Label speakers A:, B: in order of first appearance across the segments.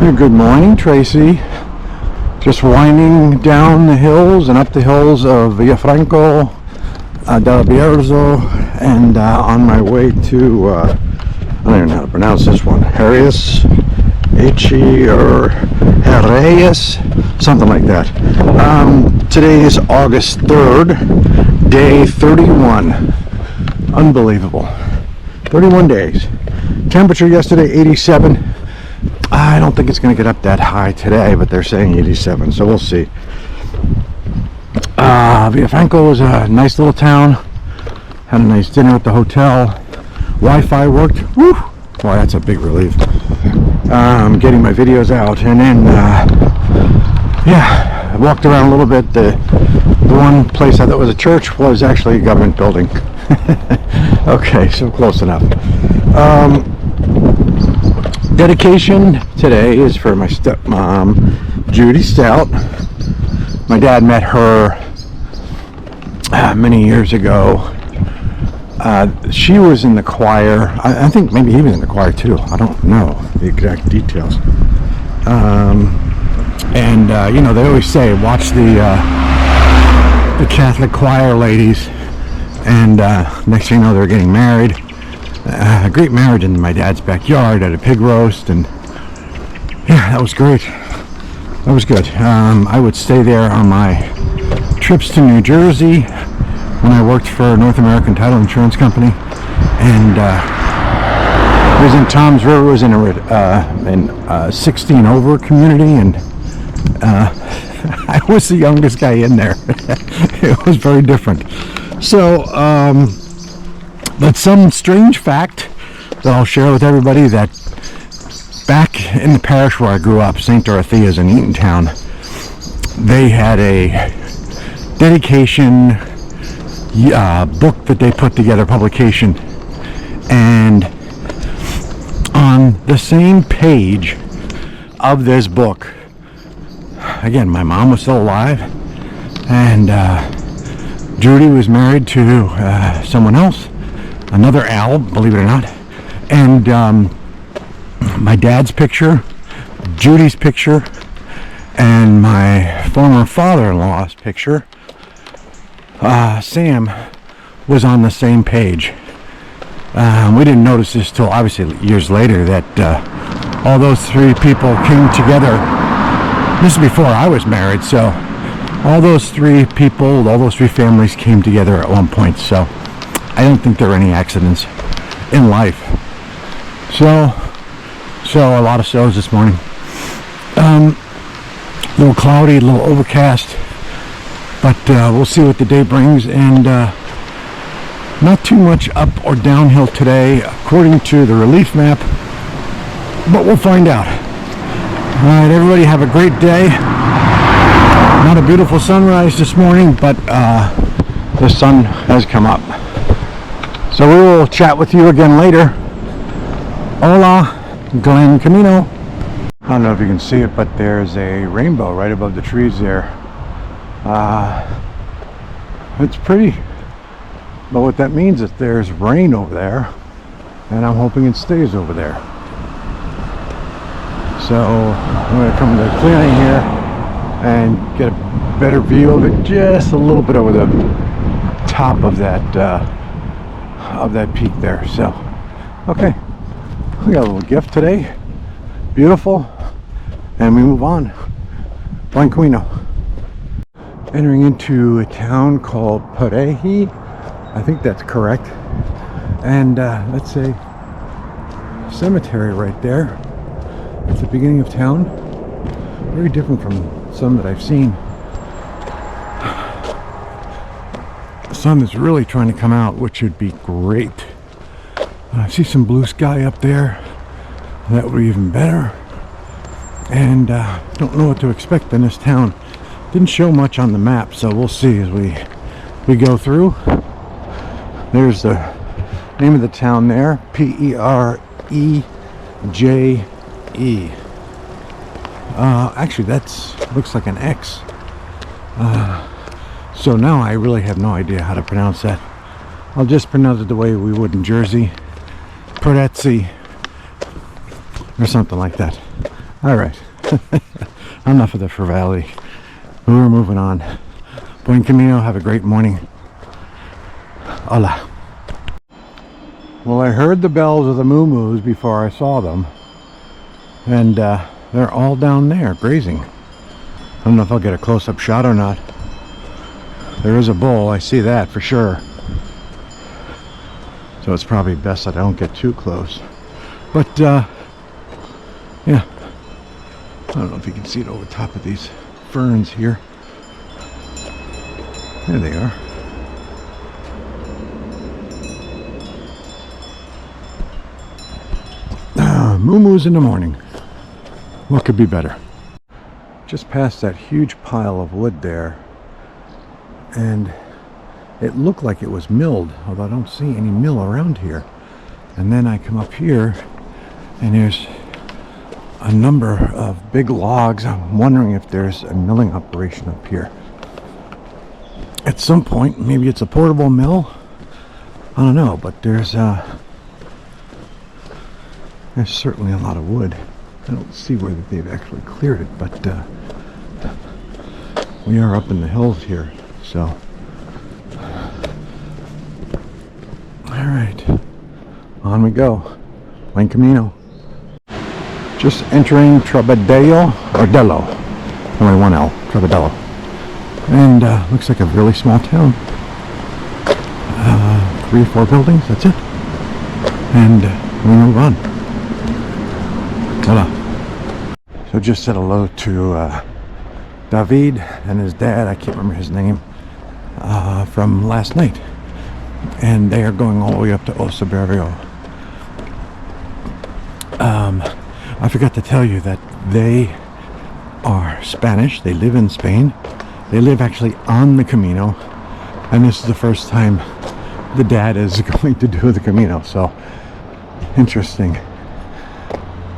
A: Good morning, Tracy. Just winding down the hills and up the hills of Villafranco del Bierzo, and on my way to, I don't even know how to pronounce this one, Jerez, or Jerez, something like that. Today is August 3rd, day 31. Unbelievable. 31 days. Temperature yesterday, 87. I don't think it's going to get up that high today, but they're saying 87, so we'll see. Villafranco was a nice little town. Had a nice dinner at the hotel. Wi-Fi worked. Woo! Boy, that's a big relief. Getting my videos out, and then yeah, I walked around a little bit. The one place I thought was a church was actually a government building. Okay, so close enough. Dedication today is for my stepmom, Judy Stout. My dad met her many years ago. She was in the choir. I think maybe he was in the choir too. I don't know the exact details. You know, they always say, watch the Catholic choir ladies. And next thing you know, they're getting married. A great marriage in my dad's backyard at a pig roast, and yeah, that was great. That was good. I would stay there on my trips to New Jersey when I worked for North American Title Insurance Company, and it was in Toms River. It was in a 16 over community, and I was the youngest guy in there. It was very different. So, but some strange fact that I'll share with everybody, that back in the parish where I grew up, St. Dorothea's in Eatontown, they had a dedication book that they put together, publication, and on the same page of this book, again, my mom was still alive, and Judy was married to someone else, another Al, believe it or not, and my dad's picture, Judy's picture, and my former father-in-law's picture, Sam, was on the same page. We didn't notice this till obviously years later, that all those three people came together. This is before I was married, so all those three people, all those three families came together at one point, so I don't think there were any accidents in life. So a lot of snows this morning. A little cloudy, a little overcast, but we'll see what the day brings, and not too much up or downhill today, according to the relief map, but we'll find out. All right, everybody have a great day. Not a beautiful sunrise this morning, but the sun has come up. So we will chat with you again later. Hola, Glen Camino. I don't know if you can see it, but there's a rainbow right above the trees there. It's pretty. But what that means is there's rain over there, and I'm hoping it stays over there. So I'm going to come to the clearing here and get a better view of it, just a little bit over the top of that peak there. So okay, we got a little gift today, beautiful, and we move on. Buen Camino. Entering into a town called Pareji, I think that's correct, and that's a cemetery right there. It's the beginning of town. Very different from some that I've seen. The sun is really trying to come out, which would be great. I see some blue sky up there. That would be even better. And don't know what to expect in this town. Didn't show much on the map, so we'll see as we go through. There's the name of the town there, P-E-R-E-J-E. Actually, that's looks like an X. So now I really have no idea how to pronounce that. I'll just pronounce it the way we would in Jersey, Prudetzi, or something like that. All right. Enough of the frivolity. We're moving on. Buen camino. Have a great morning. Hola. Well, I heard the bells of the moo-moos before I saw them. And they're all down there grazing. I don't know if I'll get a close-up shot or not. There is a bull. I see that for sure. So it's probably best that I don't get too close. But, yeah. I don't know if you can see it over top of these ferns here. There they are. Moo-moos in the morning. What could be better? Just past that huge pile of wood there, and it looked like it was milled, although I don't see any mill around here. And then I come up here and there's a number of big logs. I'm wondering if there's a milling operation up here at some point. Maybe it's a portable mill, I don't know, but there's certainly a lot of wood. I don't see where they've actually cleared it, but we are up in the hills here, so all right, on we go. Buen camino. Just entering Trabadillo, or Dello, only one L, Trabadillo, and looks like a really small town. 3 or 4 buildings, that's it, and we move on. Hola. So just said hello to David and his dad, I can't remember his name, from last night. And they are going all the way up to Oso Berrio. I forgot to tell you that they are Spanish. They live in Spain. They live actually on the Camino. And this is the first time the dad is going to do the Camino. So, interesting.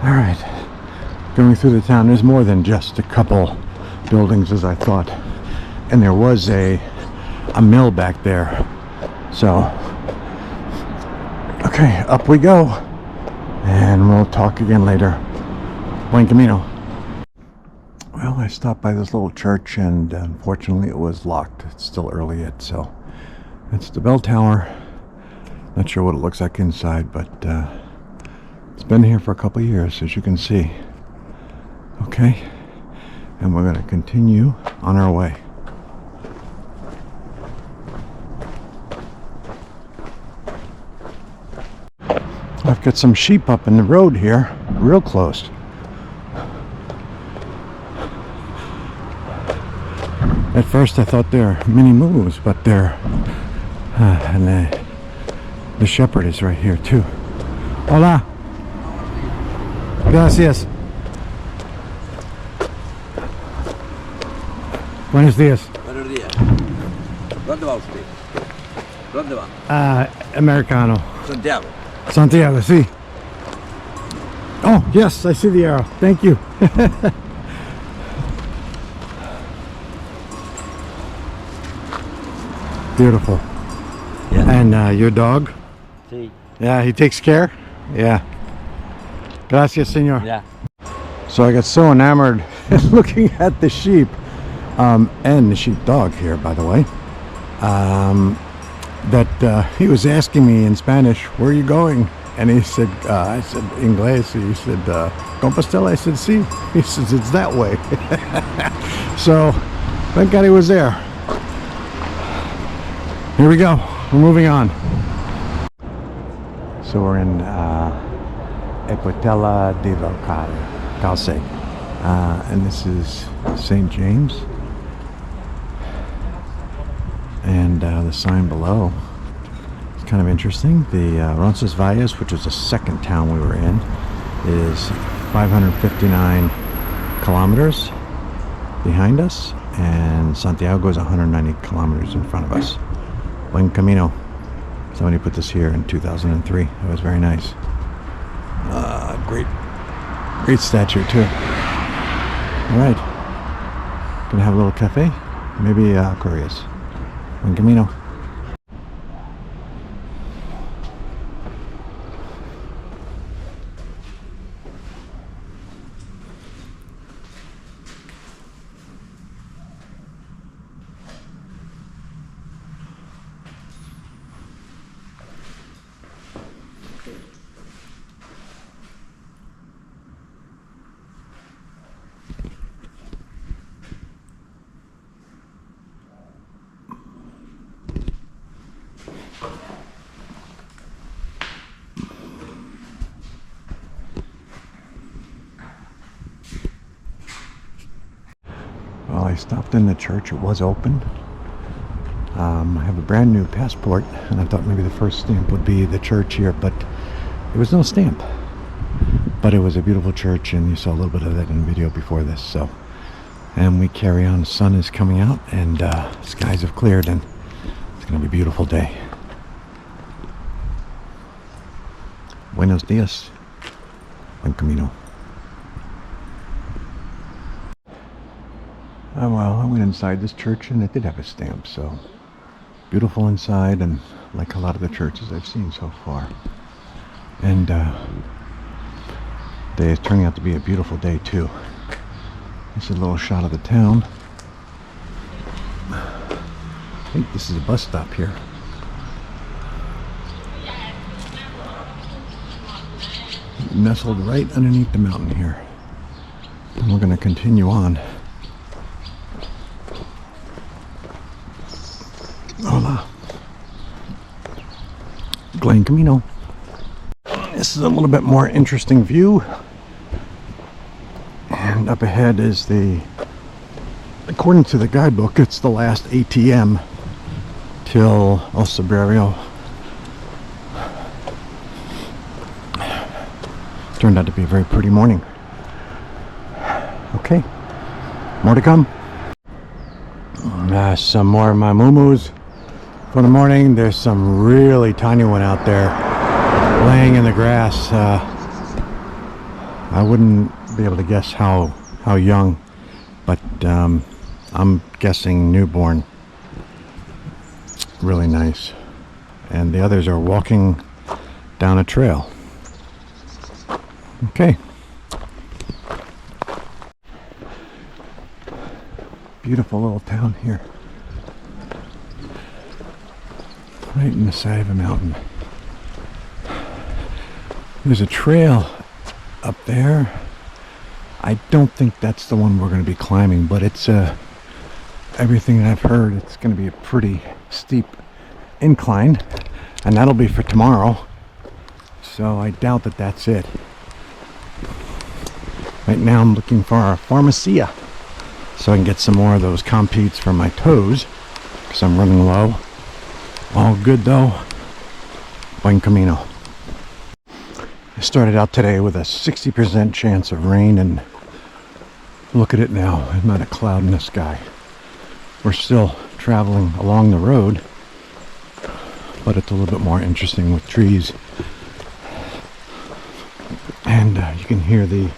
A: Alright. Going through the town. There's more than just a couple buildings as I thought. And there was a mill back there. So, okay, up we go, and we'll talk again later. Buen camino. Well, I stopped by this little church, and unfortunately it was locked. It's still early yet, so it's the bell tower. Not sure what it looks like inside, but it's been here for a couple years, as you can see. Okay, and we're going to continue on our way. I've got some sheep up in the road here, real close. At first I thought they're mini moos, but they're, and the shepherd is right here too. Hola. Gracias. Buenos días.
B: Buenos días. ¿Dónde va usted? ¿Dónde va?
A: Americano.
B: Santiago.
A: Santiago, sí. Oh, yes, I see the arrow. Thank you. Beautiful.
B: Yeah.
A: And your dog?
B: Sí.
A: Yeah, he takes care? Yeah. Gracias, senor.
B: Yeah.
A: So I got so enamored looking at the sheep, and the sheepdog here, by the way, that he was asking me in Spanish, where are you going? And he said, I said, Inglés. He said, Compostela? I said, sí. He says, it's that way. So, thank God he was there. Here we go. We're moving on. So we're in Equitella de Calce. And this is St. James. And the sign below is kind of interesting. The Roncesvalles, which was the second town we were in, is 559 kilometers behind us, and Santiago is 190 kilometers in front of us. Buen Camino. Somebody put this here in 2003. It was very nice. Great statue too. All right, gonna have a little cafe, maybe Curious. Buen Camino. I stopped in the church. It was open. I have a brand new passport, and I thought maybe the first stamp would be the church here, but there was no stamp. But it was a beautiful church, and you saw a little bit of that in the video before this. So, and we carry on. The sun is coming out, and skies have cleared, and it's going to be a beautiful day. Buenos dias. Buen camino. Well, I went inside this church, and it did have a stamp, so beautiful inside, and like a lot of the churches I've seen so far. And day is turning out to be a beautiful day too. This is a little shot of the town. I think this is a bus stop here. Nestled right underneath the mountain here. And we're going to continue on. Hola. Glen Camino. This is a little bit more interesting view. And up ahead is according to the guidebook, it's the last ATM till El Sagrario. Turned out to be a very pretty morning. Okay, more to come. Some more of my moo-moos for the morning. There's some really tiny one out there laying in the grass. I wouldn't be able to guess how young, but I'm guessing newborn. Really nice. And the others are walking down a trail. Okay. Beautiful little town here. Right in the side of a mountain. There's a trail up there. I don't think that's the one we're going to be climbing, but it's everything that I've heard, it's going to be a pretty steep incline, and that'll be for tomorrow. So I doubt that that's it. Right now I'm looking for a Pharmacia so I can get some more of those competes for my toes because I'm running low. All good though. Buen camino. I started out today with a 60% chance of rain, and look at it now. There's not a cloud in the sky. We're still traveling along the road, but it's a little bit more interesting with trees. And you can hear the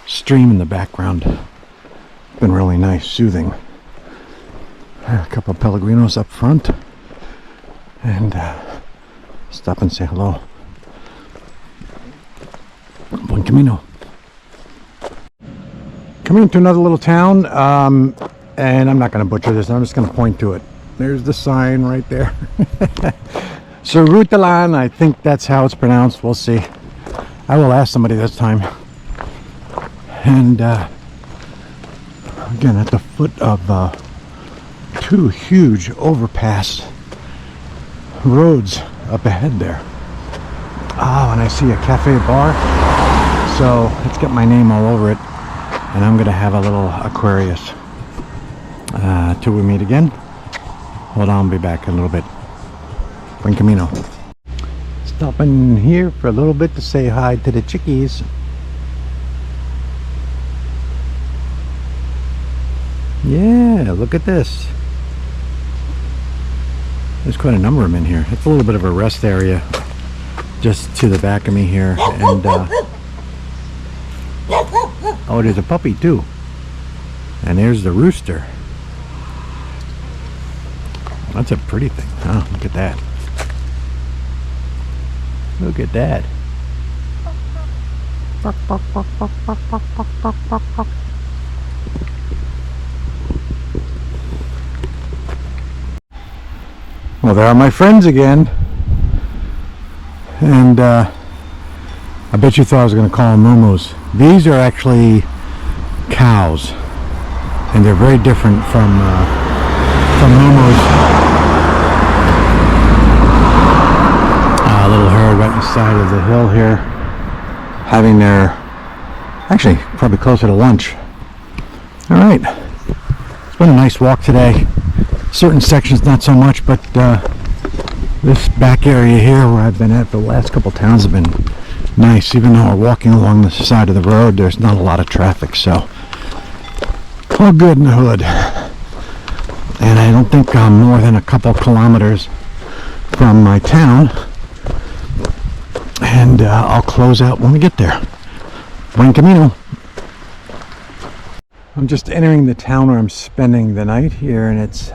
A: stream in the background. Been really nice, soothing. A couple of Pellegrinos up front, and stop and say hello. Buen camino. Coming into another little town, and I'm not going to butcher this. I'm just going to point to it. There's the sign right there. Cerutalan, I think that's how it's pronounced. We'll see. I will ask somebody this time. And again, at the foot of two huge overpass roads up ahead there. Oh, and I see a cafe bar. So it's got my name all over it. And I'm going to have a little Aquarius. Till we meet again. Hold on, I'll be back in a little bit. Buen camino. Stopping here for a little bit to say hi to the chickies. Yeah, look at this. There's quite a number of them in here. It's a little bit of a rest area just to the back of me here. And oh, there's a puppy too. And there's the rooster. That's a pretty thing. Oh, look at that. Look at that. Well, there are my friends again. And I bet you thought I was going to call them moo-moos. These are actually cows. And they're very different from moo-moos. A little herd right inside of the hill here, having their, actually probably closer to lunch. All right, It's been a nice walk today. Certain sections not so much, but this back area here where I've been at the last couple towns have been nice. Even though we're walking along the side of the road, there's not a lot of traffic, so all good in the hood. And I don't think I'm more than a couple kilometers from my town, and I'll close out when we get there. Buen camino. I'm just entering the town where I'm spending the night here, and it's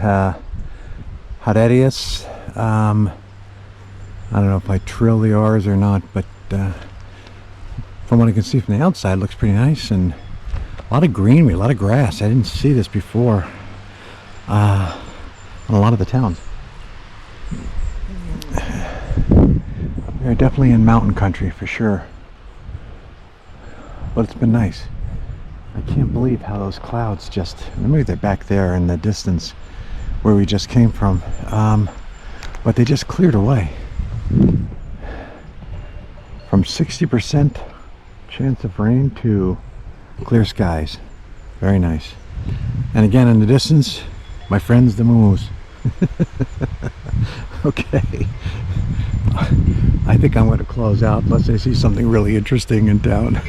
A: Herrerias. I don't know if I trill the R's or not, but from what I can see from the outside, it looks pretty nice, and a lot of greenery, a lot of grass. I didn't see this before in a lot of the towns. They're definitely in mountain country for sure, but it's been nice. I can't believe how those clouds just, maybe they're back there in the distance where we just came from, but they just cleared away. From 60% chance of rain to clear skies. Very nice. And again in the distance, my friends the moose. Okay. I think I'm going to close out unless I see something really interesting in town.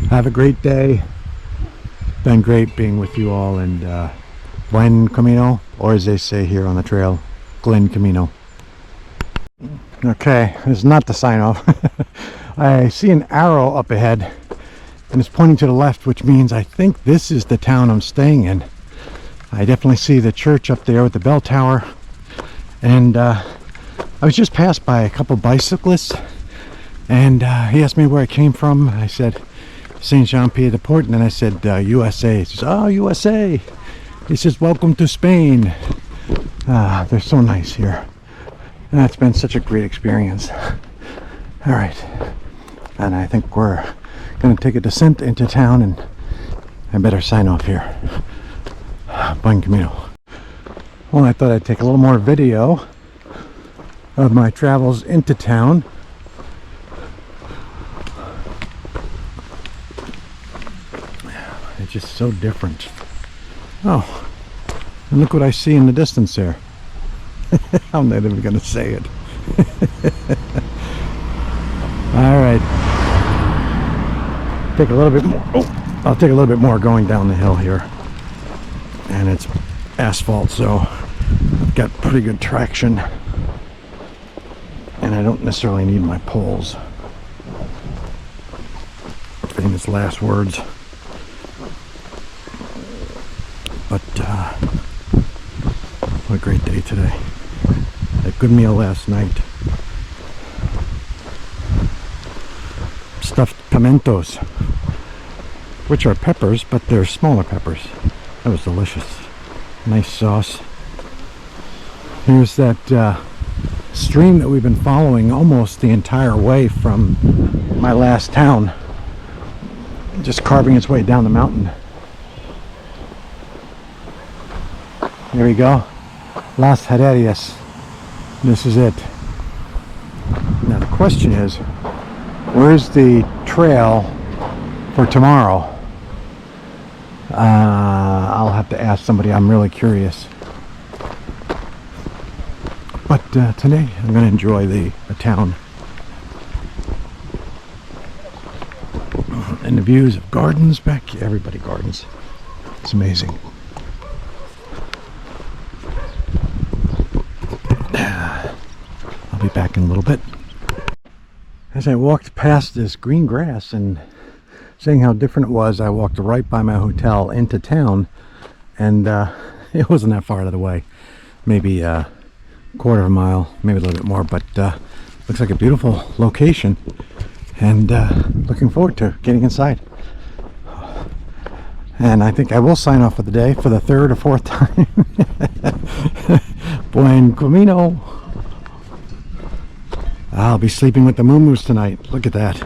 A: Have a great day. Been great being with you all, and buen camino, or as they say here on the trail, Glen Camino. Okay, this is not the sign off. I see an arrow up ahead and it's pointing to the left, which means I think this is the town I'm staying in. I definitely see the church up there with the bell tower, and I was just passed by a couple bicyclists, and he asked me where I came from. I said Saint Jean Pied de Port, and then I said USA. He says, oh, USA. He says, welcome to Spain. They're so nice here, and it's been such a great experience. All right, and I think we're gonna take a descent into town, and I better sign off here. Buen camino. Well, I thought I'd take a little more video of my travels into town. It's just so different. Oh, and look what I see in the distance there. I'm not even gonna say it. All right, take a little bit more. Oh, I'll take a little bit more going down the hill here, and it's asphalt, so I've got pretty good traction, and I don't necessarily need my poles. Famous last words. But what a great day today. A good meal last night. Stuffed pimentos, which are peppers, but they're smaller peppers. That was delicious. Nice sauce. Here's that stream that we've been following almost the entire way from my last town, just carving its way down the mountain. Here we go. Las Herrerias. This is it. Now the question is, where's the trail for tomorrow? I'll have to ask somebody. I'm really curious. But today I'm going to enjoy the town and the views of gardens back here. Everybody gardens. It's amazing. I'll be back in a little bit. As I walked past this green grass and saying how different it was, I walked right by my hotel into town, and it wasn't that far out of the way. Maybe a quarter of a mile, maybe a little bit more, but looks like a beautiful location, and looking forward to getting inside. And I think I will sign off for the day for the third or fourth time. Buen camino. I'll be sleeping with the moo-moos tonight. Look at that.